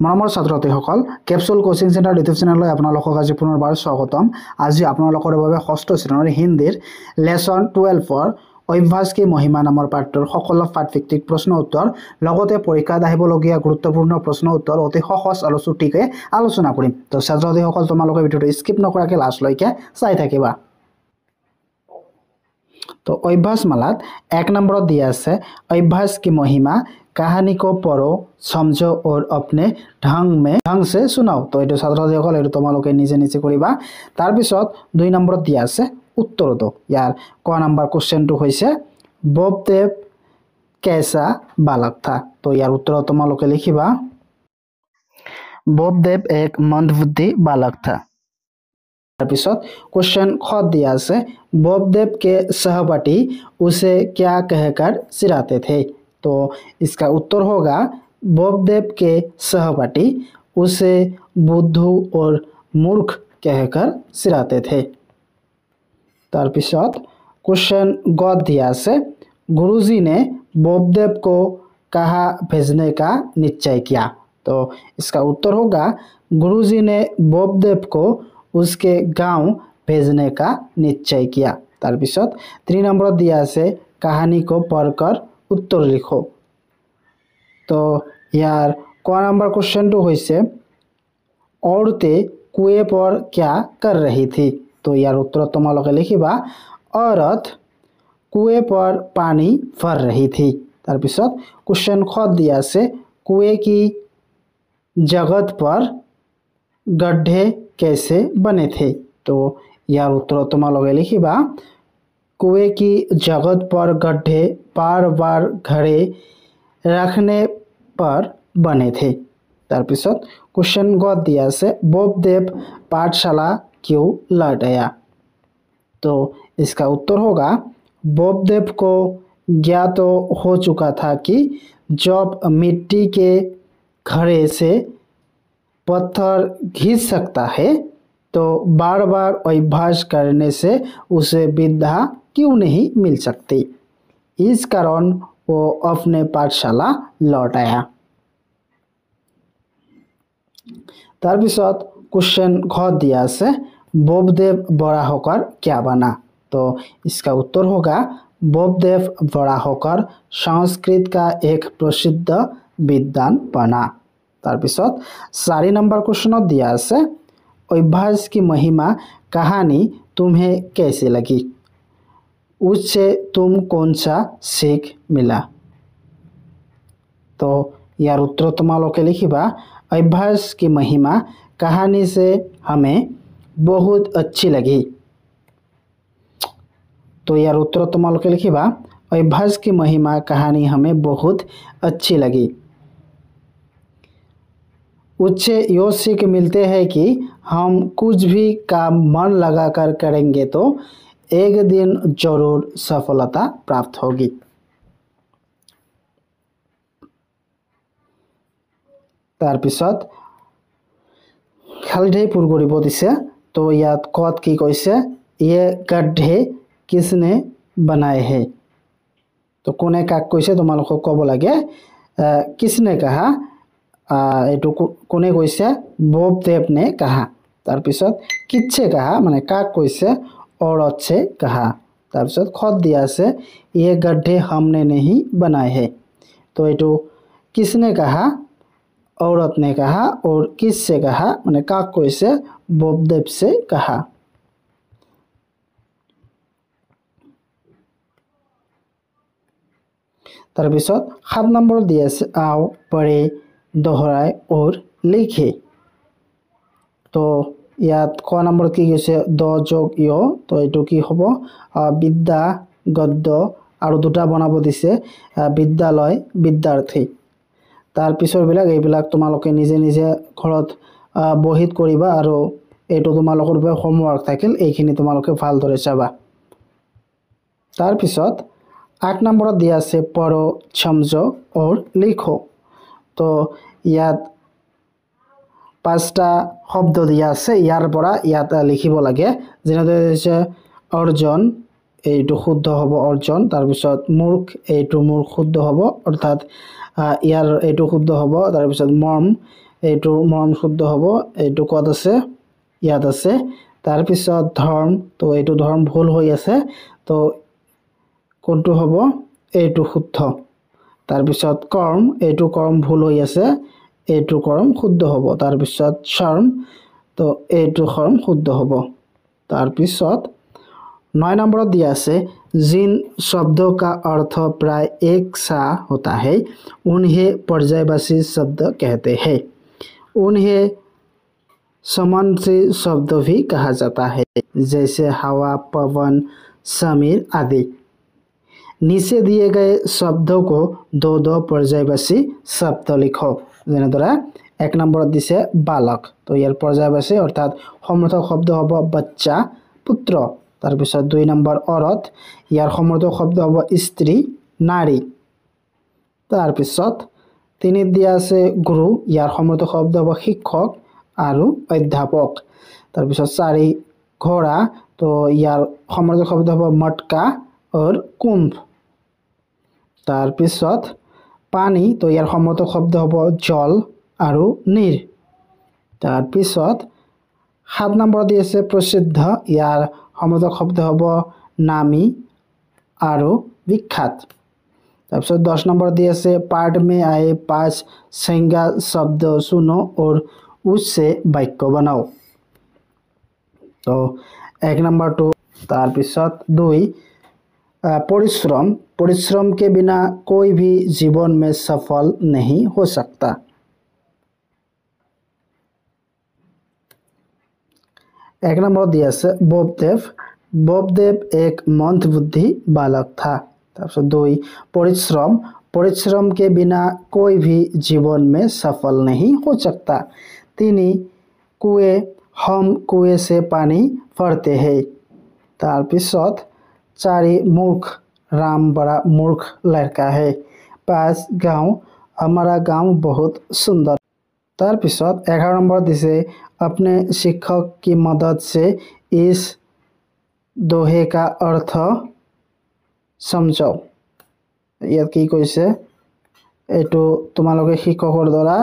মৰমৰ ছাত্ৰ-ছাত্ৰীসকল capsule coaching centre YouTube চেনেললৈ আপোনালোকক আজি পুনৰবাৰ স্বাগতম। আজি আপোনালোকৰ বাবে ষষ্ঠ শ্ৰেণীৰ হিন্দীৰ লেসন 12 অভ্যাস কি মহিমা নামৰ পাঠটোৰ সকলো পাঠভিত্তিক প্ৰশ্ন উত্তৰ লগতে পৰীক্ষাত আহিবলগীয়া গুৰুত্বপূৰ্ণ প্ৰশ্ন উত্তৰ অতি সহজ আৰু চুটিকৈ আলোচনা কৰিম। তো ছাত্ৰ-ছাত্ৰীসকল তোমালোকে ভিডিঅটো স্কিপ নকৰাকৈ লাষ্টলৈকে চাই থাকিবা। तो अभ्यास मालात 1 नंबर दिया আছে अभ्यास की महिमा कहानी को पढ़ो समझो और अपने ढंग से सुनाओ। तो ये ছাত্ৰসকল এটো তোমালোকে নিজে নিজে কৰিবা। তাৰ পিছত 2 নম্বৰ দিয়া আছে উত্তৰ দো। ইয়াৰ ক নম্বৰ কোশ্চেনটো হৈছে ববদেব कैसा बालक था। तो यार उत्तर তোমালোকে লিখিবা ববদেব एक मंदबुद्धि बालक था। क्वेश्चन ख दिया से बबदेव के सहपाठी उसे क्या कहकर चिढ़ाते थे। तो इसका उत्तर होगा बबदेव के सहपाठी उसे बुद्धू और मूर्ख कहकर चिढ़ाते थे। तार पिছত क्वेश्चन ग दिया से गुरुजी ने बबदेव को कहाँ भेजने का निश्चय किया। तो इसका उत्तर होगा गुरुजी ने बबदेव को उसके गांव भेजने का निश्चय किया। तार पिছত 3 नंबर दिया से कहानी को पढ़कर उत्तर लिखो। तो यार क नंबर क्वेश्चन तो होइसे औरतें कुएं पर क्या कर रही थी। तो यार उत्तर तुम्हारे लिखिबा औरत कुएं पर पानी भर रही थी। तार पिছত क्वेश्चन ख दिया से कुएं की जगत पर गड्ढे कैसे बने थे। तो यार उत्तर तुम्हारे लिखिबा कुएं की जगत पर गड्ढे बार बार घड़े रखने पर बने थे। तार पिছত क्वेश्चन ग दिया से बबदेव पाठशाला क्यों लौट आया। तो इसका उत्तर होगा बबदेव को ज्ञात तो हो चुका था कि जब मिट्टी के घड़े से पत्थर घिस सकता है तो बार बार अभ्यास करने से उसे विद्या क्यों नहीं मिल सकती। इस कारण वो अपने पाठशाला लौट आया। तार पिছত क्वेश्चन घ दिया से बबदेव बड़ा होकर क्या बना। तो इसका उत्तर होगा बबदेव बड़ा होकर संस्कृत का एक प्रसिद्ध विद्वान बना। तार पिছত 4 नंबर क्वेश्चन दिया से अभ्यास की महिमा कहानी तुम्हें कैसी लगी, उससे तुम कौन सा सीख मिला। तो यार उत्तर तुम्हारे लिखिबा अभ्यास की महिमा कहानी से हमें बहुत अच्छी लगी। तो यार उत्तर तुम्हारे लिखिबा अभ्यास की महिमा कहानी हमें बहुत अच्छी लगी। उससे यो सीख मिलते हैं कि हम कुछ भी काम मन लगाकर करेंगे तो एक दिन जरूर सफलता प्राप्त होगी। तार पिছত खाली पूर करिब दिसे। तो यात कत की कैसे ये गड्ढे किसने बनाए हैं। तो कोने काक कैसे तुम्हारे कब लगे किसने कहा एटू कोने कैसे बबदेव ने कहा। तार पिছত किससे कहा माने काक कैसे औरत से कहा। तार पिছত खत दिया से ये गड्ढे हमने नहीं बनाए हैं। तो एटू किसने कहा औरत ने कहा और किससे कहा माने काक कैसे बबदेव से कहा। तार पिছত 7 नंबर दिया से आओ पढ़े दोहराए और लिखे। तो यात क नम्बर की गई द जोग यो। तो ये कि हम विद्या गद्य और दुटा बनाब दिसे विद्यालय विद्यार्थी। तार पिछरबिलाक এইবিলাক তোমালোকে নিজে নিজে ঘৰত বহিত কৰিবা আৰু এটো তোমালোকৰ বাবে হোমৱৰ্ক থাকিল এইখিনি তোমালোকে ভালদৰে চাবা। तार पिছত 8 नंबर दिया से पढ़ो समझो और लिखो। तो ইয়াত 5টা শব্দ দিয়া আছে ইয়াৰ পৰা ইয়াত লিখিব লাগে যেনেদৰে হৈছে অৰ্জন এইটো শুদ্ধ হ'ব অৰ্জন। তাৰ পিছত মূৰ্খ এইটো মূৰ্খ শুদ্ধ হ'ব অৰ্থাৎ ইয়াৰ এইটো শুদ্ধ হ'ব। তাৰ পিছত মৰ্ম এইটো মৰম শুদ্ধ হ'ব এইটো কত আছে ইয়াত আছে তাৰ পিছত ধৰ্ম তো এইটো ধৰ্ম ভুল হৈ আছে তো কোনটো হ'ব এইটো শুদ্ধ তাৰ পিছত কৰ্ম এইটো কৰ্ম ভুল হৈ আছে এইটো কৰ্ম শুদ্ধ হ'ব তাৰ পিছত শৰ্ম তো এইটো শৰ্ম শুদ্ধ হ'ব তাৰ পিছত 9 नंबर दिया से जिन शब्दों का अर्थ प्राय एक सा होता है उन्हें पर्यायवाची शब्द कहते हैं उन्हें समानार्थी शब्द भी कहा जाता है जैसे हवा पवन समीर आदि नीचे दिए गए शब्दों को दो दो पर्यायवाची शब्द लिखो যেনেদৰে 1 নম্বৰ দিছে বালক তো ইয়াৰ पर्यायवाची অৰ্থাৎ সমৰ্থক শব্দ হ'ব বাচ্চা পুত্ৰ তাৰ পিছত 2 নম্বৰ অৰথ ইয়াৰ সমৰ্থক শব্দ হ'ব স্ত্ৰী নাৰী তাৰ পিছত 3 দিয়া আছে গুৰু ইয়াৰ সমৰ্থক শব্দ হ'ব শিক্ষক আৰু অধ্যাপক তাৰ পিছত 4 ঘোড়া তো ইয়াৰ সমৰ্থক শব্দ হ'ব মটকা আৰু কুম্ভ তাৰ পিছত পানী তো ইয়াৰ সমৰ্থক শব্দ হ'ব জল আৰু নীৰ তাৰ পিছত 7 নম্বৰ দি আছে প্ৰসিদ্ধ ইয়াৰ সমৰ্থক শব্দ হ'ব নামী আৰু বিখ্যাত তাৰ পিছত 10 নম্বৰ দি আছে पाठ में आए 5 संज्ञा शब्द सुनो और उससे वाक्य बनाओ तो 1 नंबर टू तार पिছত 2 परिश्रम परिश्रम के बिना कोई भी जीवन में सफल नहीं हो सकता 1 नंबर दिया से बोपदेव एक मंदबुद्धि बालक था तार पिছত 2 परिश्रम परिश्रम के बिना कोई भी जीवन में सफल नहीं हो सकता 3 हम कुएं से पानी भरते हैं तार पिছত 4 मूर्ख राम बड़ा मूर्ख लड़का है 5 गांव हमारा गांव बहुत सुंदर तार पिছত 11 नंबर दिसे अपने शिक्षक की मदद से इस दोहे का अर्थ समझो ইয়াত কি কৈছে এটো তোমালোকে শিক্ষকৰ দ্বাৰা